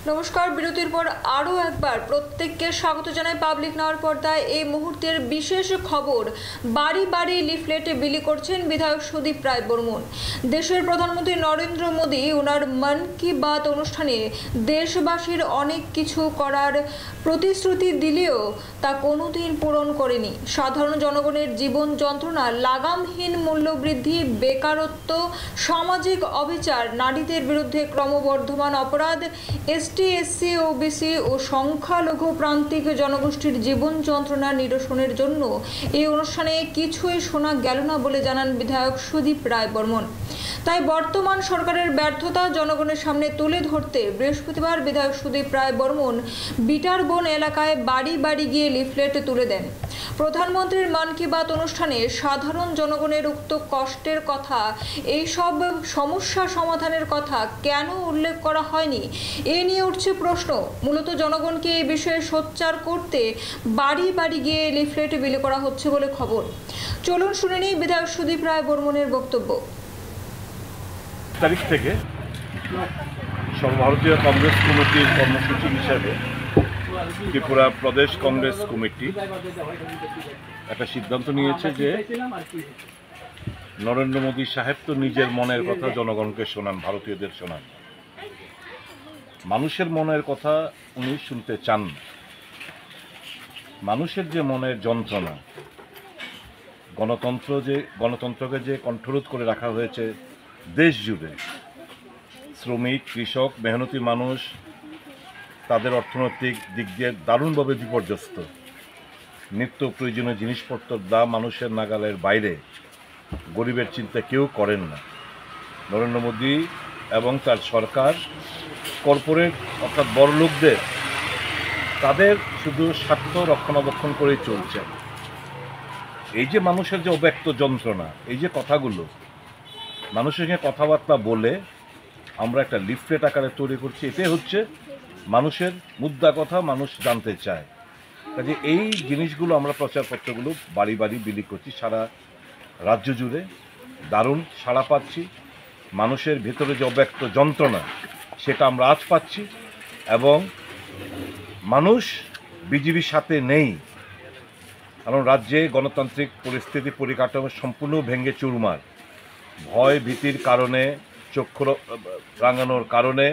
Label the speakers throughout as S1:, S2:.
S1: নমস্কার। বিরতির পর আরও একবার প্রত্যেককে স্বাগত জানাই পাবলিক নাওয়ার পর্দায়। এই মুহূর্তের বিশেষ খবর, বাড়ি বাড়ি লিফলেট বিলি করছেন বিধায়ক সুদীপ রায় বর্মন। দেশের প্রধানমন্ত্রী নরেন্দ্র মোদী ওনার মন কি বাত অনুষ্ঠানে দেশবাসীর অনেক কিছু করার প্রতিশ্রুতি দিলেও তা কোনোদিন পূরণ করেনি। সাধারণ জনগণের জীবন যন্ত্রণা, লাগামহীন মূল্যবৃদ্ধি, বেকারত্ব, সামাজিক অবিচার, নারীদের বিরুদ্ধে ক্রমবর্ধমান অপরাধ, এসটি, এসসি, ওবিসি ও সংখ্যালঘু প্রান্তিক জনগোষ্ঠীর জীবন যন্ত্রণা নিরসনের জন্য এই অনুষ্ঠানে কিছুই শোনা গেল না বলে জানান বিধায়ক সুদীপ রায় বর্মন। তাই বর্তমান সরকারের ব্যর্থতা জনগণের সামনে তুলে ধরতে বৃহস্পতিবার বিধায়ক সুদীপ রায় বর্মন বিটারবন এলাকায় বাড়ি বাড়ি গিয়ে লিফলেট তুলে দেন। প্রধানমন্ত্রীর মন কি বাত অনুষ্ঠানে সাধারণ জনগণের উক্ত কষ্টের কথা, এইসব সমস্যা সমাধানের কথা কেন উল্লেখ করা হয়নি, এ নিয়ে উঠছে প্রশ্ন। মূলত জনগণকে এই বিষয়ে সোচ্চার করতে বাড়ি বাড়ি গিয়ে লিফলেট বিলি করা হচ্ছে বলে খবর। চলুন শুনে নিই বিধায়ক সুদীপ রায় বর্মনের বক্তব্য।
S2: তারিখ থেকে সর্বভারতীয় কংগ্রেস কমিটির কর্মসূচি হিসাবে ত্রিপুরা প্রদেশ কংগ্রেস কমিটি একটা সিদ্ধান্ত নিয়েছে যে নরেন্দ্র মোদী সাহেব তো নিজের মনের কথা জনগণকে শোনান, ভারতীয়দের শোনান। মানুষের মনের কথা উনি শুনতে চান। মানুষের যে মনের যন্ত্রণা, গণতন্ত্রকে যে কণ্ঠরোধ করে রাখা হয়েছে দেশ জুড়ে, শ্রমিক, কৃষক, মেহনতি মানুষ তাদের অর্থনৈতিক দিক দিয়ে দারুণভাবে বিপর্যস্ত। নিত্য প্রয়োজনীয় জিনিসপত্রের দাম মানুষের নাগালের বাইরে, গরিবের চিন্তা কেউ করেন না। নরেন্দ্র মোদী এবং তার সরকার কর্পোরেট অর্থাৎ বড়লোকদের তাদের শুধু স্বার্থ রক্ষণাবেক্ষণ করেই চলছে। এই যে মানুষের যে অব্যক্ত যন্ত্রণা, এই যে কথাগুলো মানুষের সঙ্গে কথাবার্তা বলে আমরা একটা লিফলেট আকারে তৈরি করছি, এটাই হচ্ছে মানুষের মুদ্রা কথা, মানুষ জানতে চায়। কাজে এই জিনিসগুলো আমরা প্রচারপত্রগুলো বাড়ি বাড়ি বিলি করছি সারা রাজ্য জুড়ে, দারুণ সাড়া পাচ্ছি। মানুষের ভেতরে যে অব্যক্ত যন্ত্রণা সেটা আমরা আজ পাচ্ছি, এবং মানুষ বিজেপির সাথে নেই, কারণ রাজ্যে গণতান্ত্রিক পরিস্থিতি পরিকাঠামো সম্পূর্ণ ভেঙে চুরমার। ভয় ভীতির কারণে, চক্ষু রাঙানোর কারণে,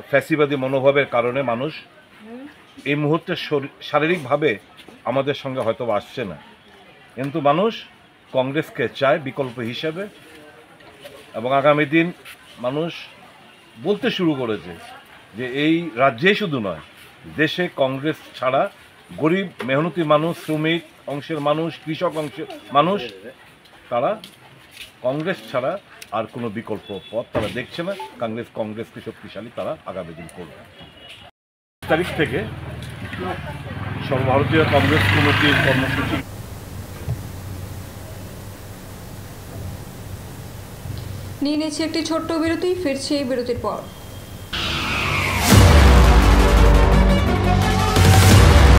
S2: ফ্যাসিবাদী মনোভাবের কারণে মানুষ এই মুহূর্তে শারীরিকভাবে আমাদের সঙ্গে হয়তো আসছে না, কিন্তু মানুষ কংগ্রেসকে চায় বিকল্প হিসেবে। এবং আগামী দিন মানুষ বলতে শুরু করেছে যে এই রাজ্যেই শুধু নয়, দেশে কংগ্রেস ছাড়া গরিব মেহনতি মানুষ, শ্রমিক অংশের মানুষ, কৃষক অংশের মানুষ, তারা কংগ্রেস ছাড়া আর কোনো বিকল্প পথ তারা দেখছে না। কংগ্রেসকে শক্তিশালী তারা আগামী দিন করবে। তারিখ থেকে সর্বভারতীয় কংগ্রেস কমিটির কর্মসূচি।
S1: নিয়ে নিচ্ছে একটি ছোট্ট বিরতি, ফিরছি এই বিরতির পর।